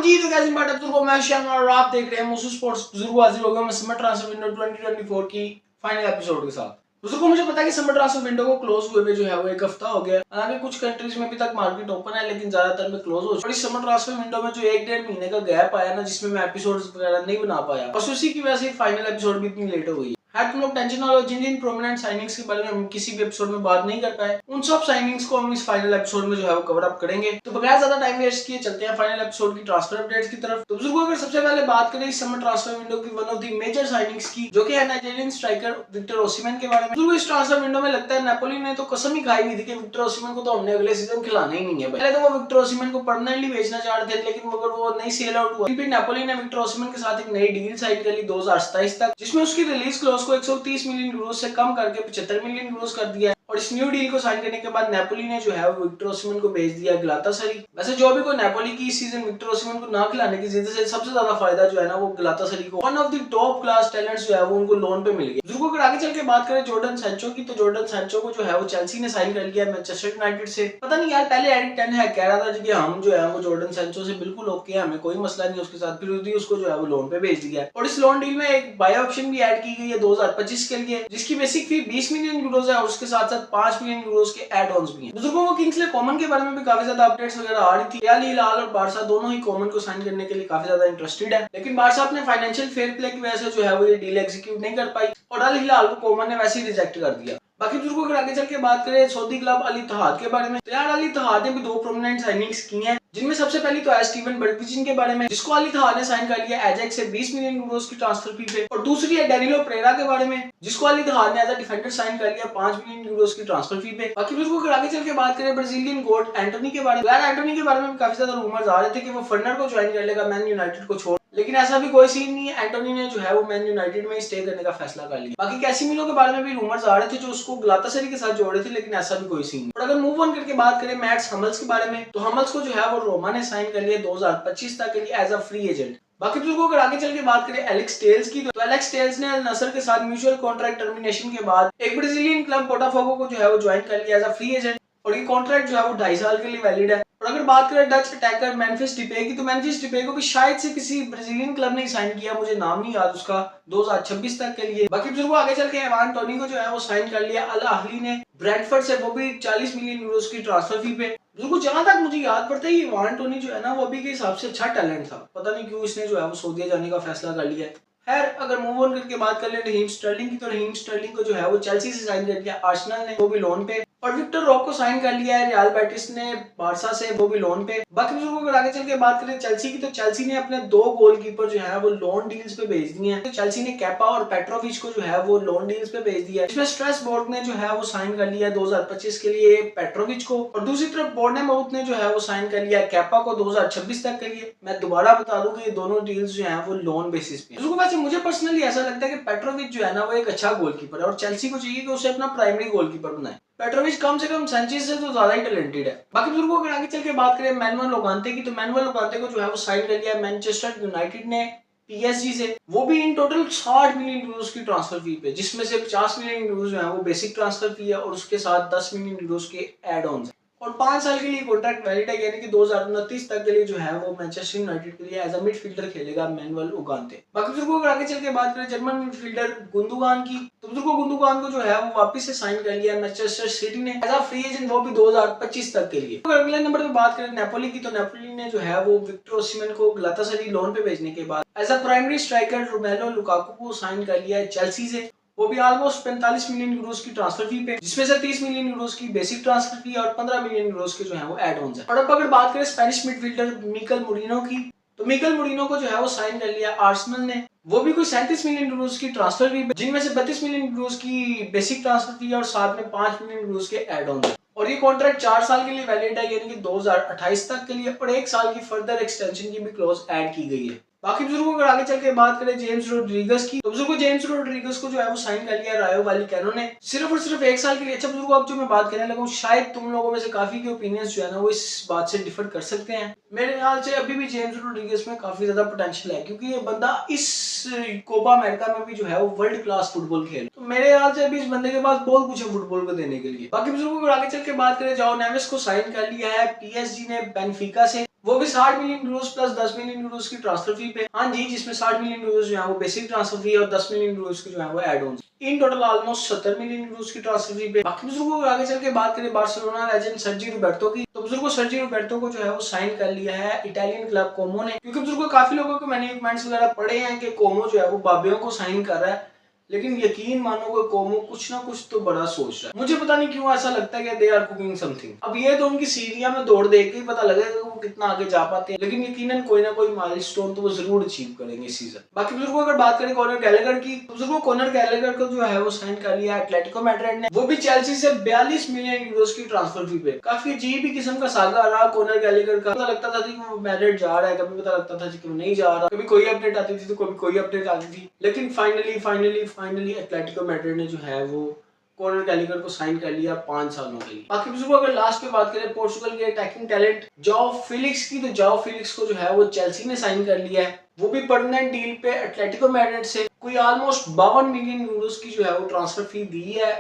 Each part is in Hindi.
जी तो कैसे बात है मैं श्याम और आप देख रहे हैं मुसू स्पोर्ट्स। बुजुर्गों हाजिर हो गया मैं समर ट्रांसफर विंडो 2024 की फाइनल एपिसोड के साथ। बुजुर्गों मुझे पता है कि समर ट्रांसफर विंडो को क्लोज हुए जो है वो एक हफ्ता हो गया। हालांकि कुछ कंट्रीज में अभी तक मार्केट ओपन है लेकिन ज्यादातर में क्लोज हो चुका है। इस समर ट्रांसफर विंडो में जो 1-1.5 महीने का गैप आया ना, जिसमें मैं एपिसोड्स वगैरह नहीं बना पाया, बस उसी की वजह से फाइनल एपिसोड भी इतनी लेट हो गई। तुम लोग टेंशन ना लो, जिन जिन प्रोमिनेंट साइनिंग्स के बारे में हम किसी भी एपिसोड में बात नहीं कर पाए, उन सब साइनिंग्स को हम इस फाइनल एपिसोड में जो है वो कवर अप करेंगे। तो बगैर ज्यादा टाइम वेस्ट किए चलते हैं फाइनल एपिसोड की ट्रांसफर अपडेट्स की तरफ। तो बुजुर्गों अगर सबसे पहले बात करें इस समर ट्रांसफर विंडो की one of the major signings की, जो कि है नाइजीरियन स्ट्राइकर विक्टर ओसिमन के बारे में। बुजुर्गों इस ट्रांसफर विंडो में लगता है नेपोली ने तो कसम ही खाई हुई थी कि विक्टर ओसिमन को तो हमने अगले सीजन खिलाना ही नहीं है। पहले तो वो विक्टर ओसिमन को परमानेंटली बेचना चाह रहे थे, लेकिन मगर वो नहीं सेल आउट हुआ। फिर नेपोली ने विक्टर ओसिमन के साथ एक नई डील साइन कर ली 2027 तक, जिसमें उसकी रिलीज क्लॉज को 130 मिलियन यूरो से कम करके 75 मिलियन यूरो कर दिया है। और इस न्यू डील को साइन करने के बाद नेपोली ने जो है वो विक्टर ओसिमन को भेज दिया गलातासराय। वैसे जो भी को नेपोली की इस सीजन विक्टर ओसिमन को ना खिलाने की जिद से सबसे ज्यादा फायदा जो है ना वो गलातासराय को one of the top class talents जो है वो उनको लोन पे मिल गया। बुजुर्गों अगर आगे चल के बात करें जॉर्डन सैंचो की, तो जॉर्डन सैंचो को जो है वो चेल्सी ने साइन कर लिया मैनचेस्टर यूनाइटेड से। पता नहीं यार, पहले एरिक टेन है कह रहा था कि हम जो है वो जॉर्डन सैंचो से बिल्कुल ओके है, हमें कोई मसला नहीं उसके साथ, फिर उसको जो है वो लोन पे भेज दिया। और इस लोन डील में एक बाय ऑप्शन भी ऐड की गई है 2025 के लिए, जिसकी बेसिक फी 20 मिलियन यूरोज है और उसके साथ साथ 5 मिलियन यूरोज के एड ऑन्स भी हैं। बुजुर्गों को किंग्सले कॉमन के बारे में भी काफी ज्यादा अपडेट्स वगैरह आ रही थी। अल हिलाल और बारसा दोनों ही कॉमन को साइन करने के लिए काफी ज्यादा इंटरेस्टेड है, लेकिन बारसा अपने फाइनेंशियल फेयर प्ले की वजह से जो है वो ये डील एग्जीक्यूट नहीं कर पाई और अल हिलाल को कॉमन ने वैसे ही रिजेक्ट कर दिया। बाकी बुजुर्गों अगर आगे चल के बात करें सऊदी क्लब अल इत्तेहाद के बारे में, तो यार अल इत्तेहाद ने भी दो प्रोमिनेंट साइनिंग्स की हैं, जिनमें सबसे पहली तो है स्टीवन बर्गविचिन के बारे में, जिसको अल इत्तेहाद ने साइन कर लिया एजेक्स से 20 मिलियन यूरोस की ट्रांसफर फी पे। और दूसरी है डैनिलो पेरेरा के बारे में, जिसको अल इत्तेहाद ने एज अ डिफेंडर साइन कर लिया 5 मिलियन यूरोस की ट्रांसफर फी पे। बाकी बुजुर्गों अगर आगे चल के बात करें ब्राजीलियन गोट एंटोनी के बारे में, यार एंटोनी के बारे में काफी ज्यादा रूमर्स आ रहे थे कि वो फर्नर को ज्वाइन कर लेगा मैन यूनाइटेड को छोड़, लेकिन ऐसा भी कोई सीन नहीं है। एंटोनी ने जो है वो मैन यूनाइटेड में ही स्टे करने का फैसला कर लिया। बाकी कैसिमिरो के बारे में भी रूमर्स आ रहे थे जो उसको गलातासराय के साथ जोड़ रहे थे, लेकिन ऐसा भी कोई सीन नहीं। और अगर मूव ऑन करके बात करें मैट्स हमल्स के बारे में, तो हमल्स को जो है वो रोमा ने साइन कर लिया 2025 तक के लिए एज अ फ्री एजेंट। बाकी बुजुर्गों अगर आगे चल के बात करें एलेक्स टेल्स की, तो एलेक्स टेल्स ने अल नसर के साथ म्यूचुअल कॉन्ट्रैक्ट टर्मिनेशन के बाद एक ब्राजीलियन क्लब बोटाफोगो को जो है वो ज्वाइन कर लिया एज अ फ्री एजेंट, और ये कॉन्ट्रैक्ट जो है वो 2.5 साल के लिए वैलिड है। और अगर बात करें डच अटैकर मेम्फिस डिपे की, तो मेम्फिस डिपे को भी शायद से किसी ब्राजीलियन क्लब ने साइन किया, मुझे नाम नहीं याद उसका, 2026 तक के लिए। बाकी बुजुर्गों आगे चल के इवान टोनी को जो है वो साइन कर लिया अल अहली ने ब्रेंटफोर्ड से, वो भी 40 मिलियन यूरोस की ट्रांसफर फी पे। बुजुर्गों जहां तक मुझे याद पड़ता है ये इवान टोनी जो है ना वो अभी के हिसाब से अच्छा टैलेंट था, पता नहीं क्यों इसने जो है वो सऊदी जाने का फैसला कर लिया है। खैर अगर मूव ऑन करके बात कर ले रहीम स्टर्लिंग की, तो रहीम स्टर्लिंग को जो है वो चेल्सी से साइन कर दिया आर्सेनल ने, वो भी लोन पे। और विक्टर रॉक को साइन कर लिया है रियल बेटिस ने बारसा से, वो भी लोन पे। बाकी बुजुर्गों अगर आगे चल के बात करें चेल्सी की, तो चेल्सी ने अपने 2 गोलकीपर जो है वो लोन डील्स पे भेज दिए हैं। तो चेल्सी ने कैपा और पेट्रोविच को जो है वो लोन डील्स पे भेज दिया है। इसमें स्ट्रासबर्ग ने जो है वो साइन कर लिया 2025 के लिए पेट्रोविच को, और दूसरी तरफ बोर्नेमाउथ ने जो है वो साइन कर लिया कैपा को 2026 तक के लिए। मैं दोबारा बता दूं कि ये दोनों डील्स जो है वो लोन बेसिस पे। वैसे मुझे पर्सनली ऐसा लगता है कि पेट्रोविच जो है ना वो एक अच्छा गोलकीपर है और चेल्सी को चाहिए कि उसे अपना प्राइमरी गोलकीपर बनाए। पेट्रोविच कम से कम सैंचेज से तो ज्यादा ही टैलेंटेड है। बाकी बुजुर्गों अगर आगे चल के बात करें मैनुअल लोगांते की, तो मैनुअल लोगांते को जो है वो साइन कर लिया मैनचेस्टर यूनाइटेड ने पीएसजी से, वो भी इन टोटल 60 मिलियन यूरोस की ट्रांसफर फी पे, जिसमें से 50 मिलियन यूरोस जो है वो बेसिक ट्रांसफर फी है और उसके साथ 10 मिलियन यूरोस के एड ऑन्स, और 5 साल के लिए कॉन्ट्रैक्ट वैलिड है, यानी कि 2029 तक के लिए जो है वो मैनचेस्टर यूनाइटेड के लिए एज अ मिडफील्डर खेलेगा मैनुअल उगांते। बाकी बुजुर्गों अगर आगे चल के बात करें जर्मन मिडफील्डर गुंदोगान की, तो बुजुर्गों गुंदोगान को जो है वो वापस से साइन कर लिया मैनचेस्टर सिटी ने एज अ फ्री एजेंट, वो भी 2025 तक के लिए। अगर अगले नंबर पे बात करें नेपोली की, तो नेपोली ने जो है वो विक्टर ओसिमन को गलातासराय लोन पे भेजने के बाद as a primary striker Romelu Lukaku को साइन कर लिया है चेल्सी से, वो भी ऑलमोस्ट 45 मिलियन यूरोस की ट्रांसफर फी पे, जिसमें से 30 मिलियन यूरोस की बेसिक ट्रांसफर फी और 15 मिलियन यूरोस के जो है वो एड ऑन्स है। और अब अगर बात करें स्पेनिश मिडफील्डर मिकेल मुरिनो की, तो मिकेल मुरिनो को जो है वो साइन कर लिया आर्सेनल ने, वो भी कोई 37 मिलियन यूरोस की ट्रांसफर फी, जिनमें से 32 मिलियन यूरोस की बेसिक ट्रांसफर फी और साथ में 5 मिलियन यूरोस के एड ऑन है। और ये कॉन्ट्रैक्ट 4 साल के लिए वैलिड है, यानी कि 2028 तक के लिए, और 1 साल की फर्दर एक्सटेंशन की भी क्लॉज ऐड की गई है। बाकी बुजुर्गों अगर आगे चल के बात करें जेम्स रोड्रिगस की, तो बुजुर्गों जेम्स रोड्रिगस को जो है वो साइन कर लिया रायो वैलेकानो ने सिर्फ और सिर्फ 1 साल के लिए। अच्छा बुजुर्गों अब जो मैं बात करने लगा हूँ, शायद तुम लोगों में से काफी के ओपिनियंस जो है ना वो इस बात से डिफर कर सकते हैं। मेरे ख्याल से अभी भी जेम्स रोड्रिगस में काफी ज्यादा पोटेंशियल है, क्योंकि ये बंदा इस कोपा अमेरिका में भी जो है वो वर्ल्ड क्लास फुटबॉल खेल, तो मेरे ख्याल से अभी इस बंदे के पास बहुत कुछ है फुटबॉल को देने के लिए। बाकी बुजुर्गों अगर आगे चल के बात करें जाओ नेवेस को साइन कर लिया है पीएसजी ने बेनफिका से, वो भी 60 million Euros plus 10 million Euros की ट्रांसफर फी पे। हाँ जी, जिसमें 60 मिलियन यूरोस जो है वो बेसिक ट्रांसफर फी है और 10 मिलियन यूरोस की जो है वो add on. In total almost 70 million Euros की ट्रांसफर फी पे। बाकी बुजुर्गों को आगे चल के बात करें बार्सिलोना लेजेंड सर्जी रोबर्टो की, तो बुजुर्गों सर्जी रोबर्टो को जो है वो साइन कर लिया है इटालियन क्लब कोमो ने। क्योंकि बुजुर्गों काफी लोगों को मैंने कमेंट्स वगैरह पढ़े हैं कि कोमो जो है वो बाबियों को साइन कर रहा है, लेकिन यकीन मानो कि कोमो कुछ ना कुछ तो बड़ा सोच रहा है। मुझे पता नहीं क्यों ऐसा लगता है कि दे आर कुकिंग समथिंग। अब ये तो उनकी सीढ़ियां में दौड़ देख के ही पता लगेगा कि वो कितना आगे जा पाते हैं, लेकिन यकीनन कोई ना कोई माइलस्टोन तो वो जरूर अचीव करेंगे इस सीजन। बाकी बुजुर्गों अगर बात करें कॉनर गैलेगर की, तो बुजुर्गों कॉनर गैलेगर को जो है वो साइन कर लिया एटलेटिको मैड्रिड ने, वो भी चेल्सी से 42 मिलियन यूरोस की ट्रांसफर फी पे। काफी अजीब ही किस्म का सागा रहा कॉनर गैलेगर का। पता लगता था कि वो मैड्रिड जा रहा है, कभी पता लगता था कि वो नहीं जा रहा, कभी कोई अपडेट आती थी तो कभी कोई अपडेट आती थी, लेकिन फाइनली एटलेटिको मैड्रिड ने जो है वो कॉनर गैलेगर को साइन कर लिया 5 सालों के लिए। बाकी बुजुर्गों अगर लास्ट पे बात करें पोर्चुगल के अटैकिंग टैलेंट जाओ फिलिक्स की, तो जाओ फिलिक्स को जो है वो चेल्सी ने साइन कर लिया है, वो भी परमानेंट डील पे एटलेटिको मैड्रिड से। कोई ऑलमोस्ट 52 मिलियन यूरोस की जो है वो ट्रांसफर फी दी है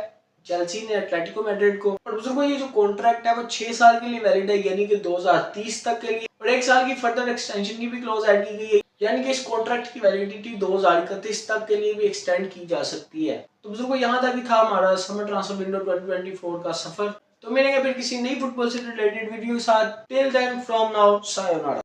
चेल्सी ने एटलेटिको मैड्रिड को। और बुजुर्गों ये जो कॉन्ट्रैक्ट है वो 6 साल के लिए वैलिड है, यानी कि 2030 तक के लिए, और 1 साल की फर्दर एक्सटेंशन की भी क्लॉज ऐड की गई है, यानी कि इस कॉन्ट्रैक्ट की वैलिडिटी 2031 तक के लिए भी एक्सटेंड की जा सकती है। तो बुजुर्गों यहाँ तक ही था हमारा समर ट्रांसफर विंडो 2024 का सफर। तो मिलेंगे फिर किसी नई फुटबॉल से रिलेटेड वीडियो के साथ। Till then from now sayonara.